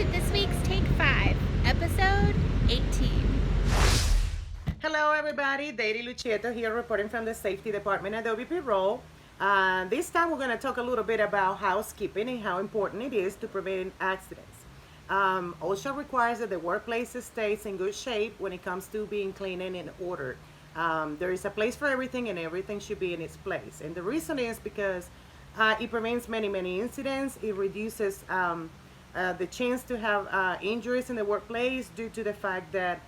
to this week's Take 5, episode 18. Hello everybody, Daydith Lucietto here reporting from the Safety Department at WP Rawl. This time we're going to talk a little bit about housekeeping and how important it is to prevent accidents. OSHA requires that the workplace stays in good shape when it comes to being clean and in order. There is a place for everything and everything should be in its place. And the reason is because it prevents many incidents. It reduces the chance to have injuries in the workplace due to the fact that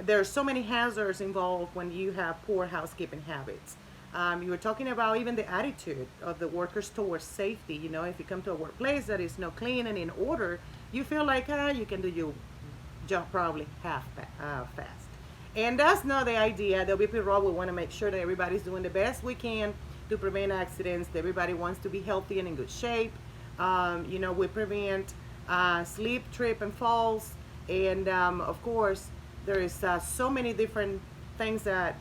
there are so many hazards involved when you have poor housekeeping habits. You were talking about even the attitude of the workers towards safety. You know, if you come to a workplace that is not clean and in order, you feel like you can do your job probably half fast. And that's not the idea. The WP Rawl, we want to make sure that everybody's doing the best we can to prevent accidents. Everybody wants to be healthy and in good shape. You know, we prevent slip, trip, and falls. And of course, there is so many different things that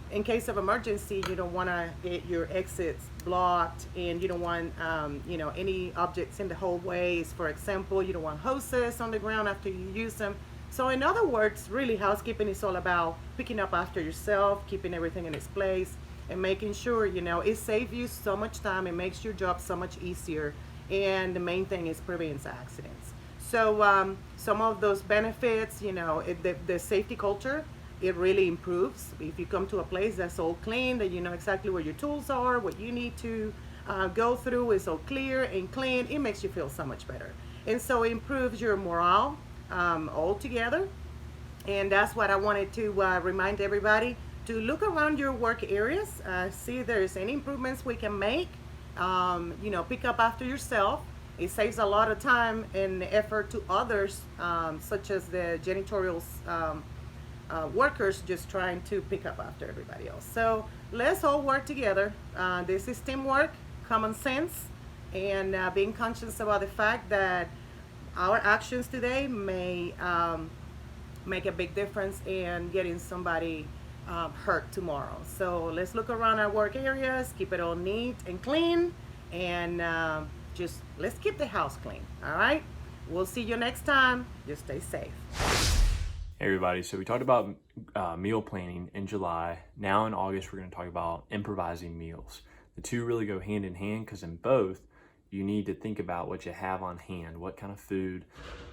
in case of emergency, you don't want to get your exits blocked, and you don't want you know, any objects in the hallways. For example, you don't want hoses on the ground after you use them. So in other words, really housekeeping is all about picking up after yourself, keeping everything in its place, and making sure, you know, it saves you so much time, it makes your job so much easier, and the main thing is prevents accidents. So some of those benefits, you know, the safety culture, it really improves. If you come to a place that's all clean, that you know exactly where your tools are, what you need to go through is all clear and clean, it makes you feel so much better. And so it improves your morale altogether. And that's what I wanted to remind everybody, to look around your work areas, see if there's any improvements we can make. You know, pick up after yourself. It saves a lot of time and effort to others, such as the janitorial workers just trying to pick up after everybody else. So let's all work together. This is teamwork, common sense, and being conscious about the fact that our actions today may make a big difference in getting somebody hurt tomorrow. So let's look around our work areas, keep it all neat and clean, and just let's keep the house clean. All right, we'll see you next time. Just stay safe. Hey everybody, so we talked about meal planning in July. Now in August we're going to talk about improvising meals. The two really go hand in hand because in both you need to think about what you have on hand, what kind of food,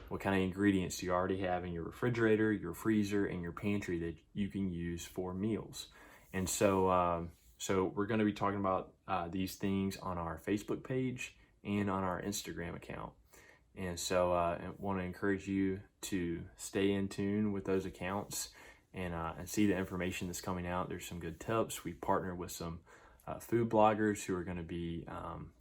what kind of ingredients do you already have in your refrigerator, your freezer, and your pantry that you can use for meals. And so we're going to be talking about these things on our Facebook page and on our Instagram account. And so I want to encourage you to stay in tune with those accounts and see the information that's coming out. There's some good tips. We partnered with some food bloggers who are going to be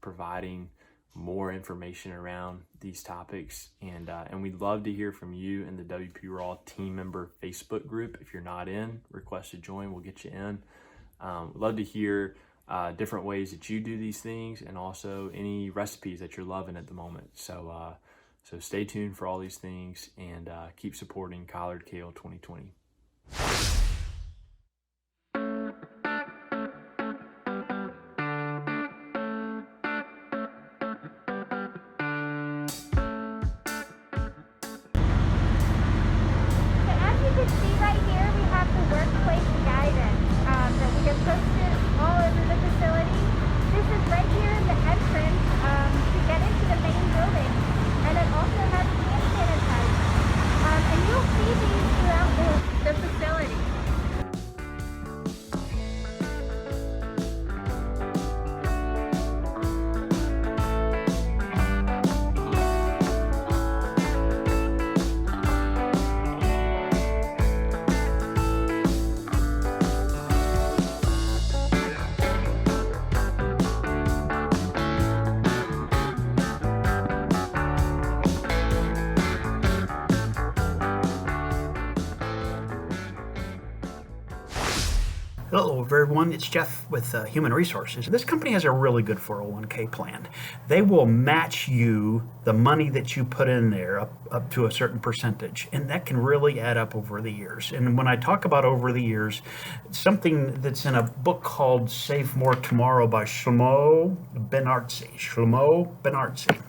providing more information around these topics, and we'd love to hear from you in the WP Rawl team member Facebook group. If you're not in, request to join, we'll get you in. We'd love to hear different ways that you do these things, and also any recipes that you're loving at the moment. So stay tuned for all these things, and keep supporting Collard Kale 2020. See right here, we have the workplace guidance that we have posted all over the facility. This is right here in the entrance to get into the main building, and it also has hand sanitizer. And you'll see these throughout the Hello, everyone. It's Jeff with Human Resources. This company has a really good 401k plan. They will match you the money that you put in there up to a certain percentage, and that can really add up over the years. And when I talk about over the years, something that's in a book called Save More Tomorrow by Shlomo Benartzi,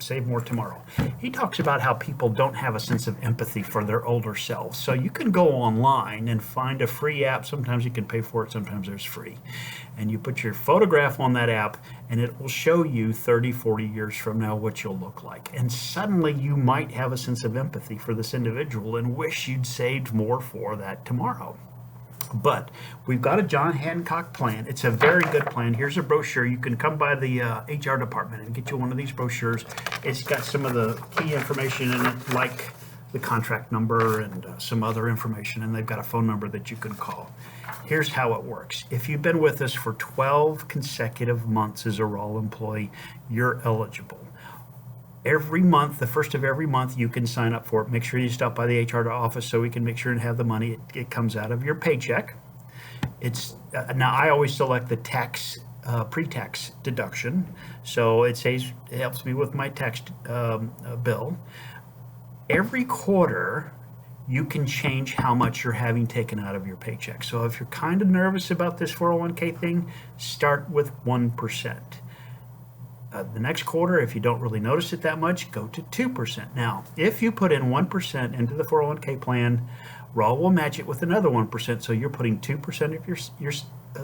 Save More Tomorrow. He talks about how people don't have a sense of empathy for their older selves. So you can go online and find a free app. Sometimes you can pay for it, sometimes there's free. And you put your photograph on that app and it will show you 30, 40 years from now what you'll look like. And suddenly you might have a sense of empathy for this individual and wish you'd saved more for that tomorrow. But we've got a John Hancock plan. It's a very good plan. Here's a brochure. You can come by the HR department and get you one of these brochures. It's got some of the key information in it, like the contract number and some other information, and they've got a phone number that you can call. Here's how it works. If you've been with us for 12 consecutive months as a Rawl employee, you're eligible. Every month, the first of every month, you can sign up for it. Make sure you stop by the HR office so we can make sure and have the money. It comes out of your paycheck. It's now I always select the tax pre-tax deduction, so it helps me with my tax bill. Every quarter, you can change how much you're having taken out of your paycheck. So if you're kind of nervous about this 401k thing, start with 1%. The next quarter, if you don't really notice it that much, go to 2%. Now, if you put in 1% into the 401k plan, Rawl will match it with another 1%. So you're putting 2% of your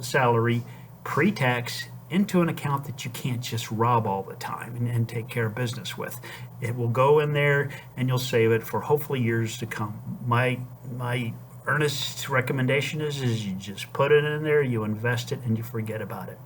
salary pre-tax into an account that you can't just rob all the time and take care of business with. It will go in there and you'll save it for hopefully years to come. My earnest recommendation is you just put it in there, you invest it, and you forget about it.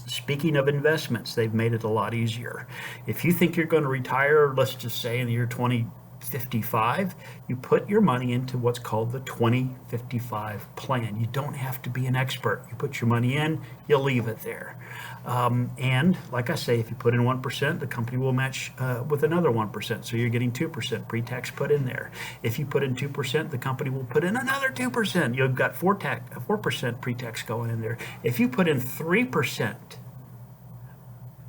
Speaking of investments, they've made it a lot easier. If you think you're going to retire, let's just say in the year 2055, you put your money into what's called the 2055 plan. You don't have to be an expert. You put your money in, you'll leave it there. And like I say, if you put in 1%, the company will match with another 1%. So you're getting 2% pre-tax put in there. If you put in 2%, the company will put in another 2%. You've got 4% pre-tax going in there. If you put in 3%,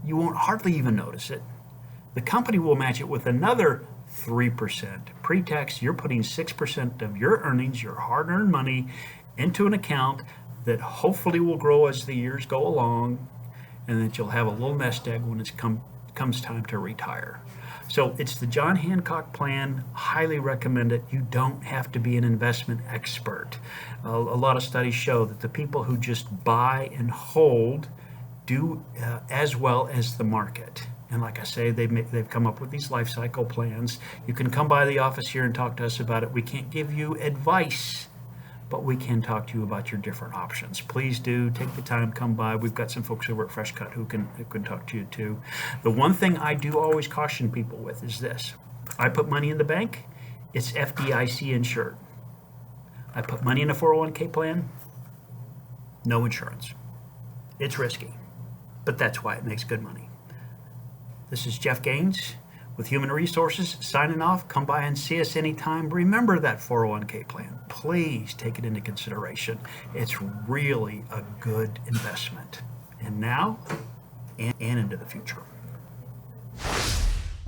you won't hardly even notice it. The company will match it with another 3%. Pre-tax, you're putting 6% of your earnings, your hard-earned money, into an account that hopefully will grow as the years go along, and that you'll have a little nest egg when it comes time to retire. So it's the John Hancock plan. Highly recommend it. You don't have to be an investment expert. A lot of studies show that the people who just buy and hold do as well as the market. And like I say, they've come up with these life cycle plans. You can come by the office here and talk to us about it. We can't give you advice, but we can talk to you about your different options. Please do take the time, come by. We've got some folks over at Fresh Cut who can talk to you too. The one thing I do always caution people with is this. I put money in the bank, it's FDIC insured. I put money in a 401k plan, no insurance. It's risky, but that's why it makes good money. This is Jeff Gaines with Human Resources signing off. Come by and see us anytime. Remember that 401k plan. Please take it into consideration. It's really a good investment. And now and into the future.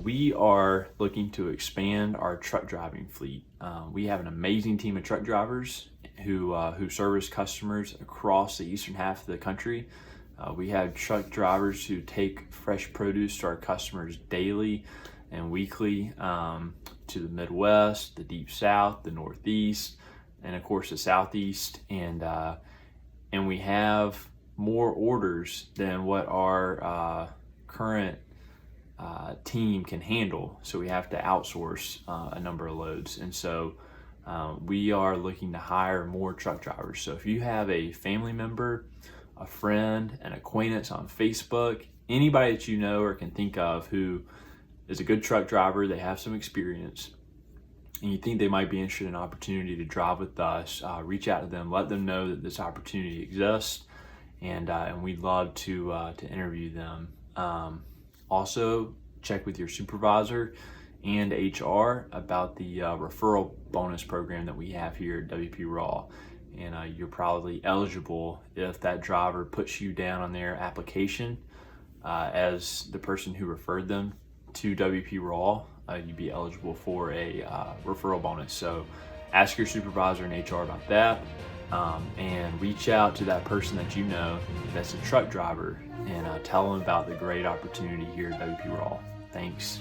We are looking to expand our truck driving fleet. We have an amazing team of truck drivers who service customers across the eastern half of the country. We have truck drivers who take fresh produce to our customers daily and weekly to the Midwest, the Deep South, the Northeast, and of course the Southeast. And we have more orders than what our current team can handle. So we have to outsource a number of loads. And so we are looking to hire more truck drivers. So if you have a family member, a friend, an acquaintance on Facebook, anybody that you know or can think of who is a good truck driver, they have some experience, and you think they might be interested in an opportunity to drive with us, reach out to them, let them know that this opportunity exists, and we'd love to interview them. Also, check with your supervisor and HR about the referral bonus program that we have here at WP Rawl. and you're probably eligible if that driver puts you down on their application as the person who referred them to WP Rawl. You'd be eligible for a referral bonus. So ask your supervisor in HR about that, and reach out to that person that you know that's a truck driver and tell them about the great opportunity here at WP Rawl. Thanks.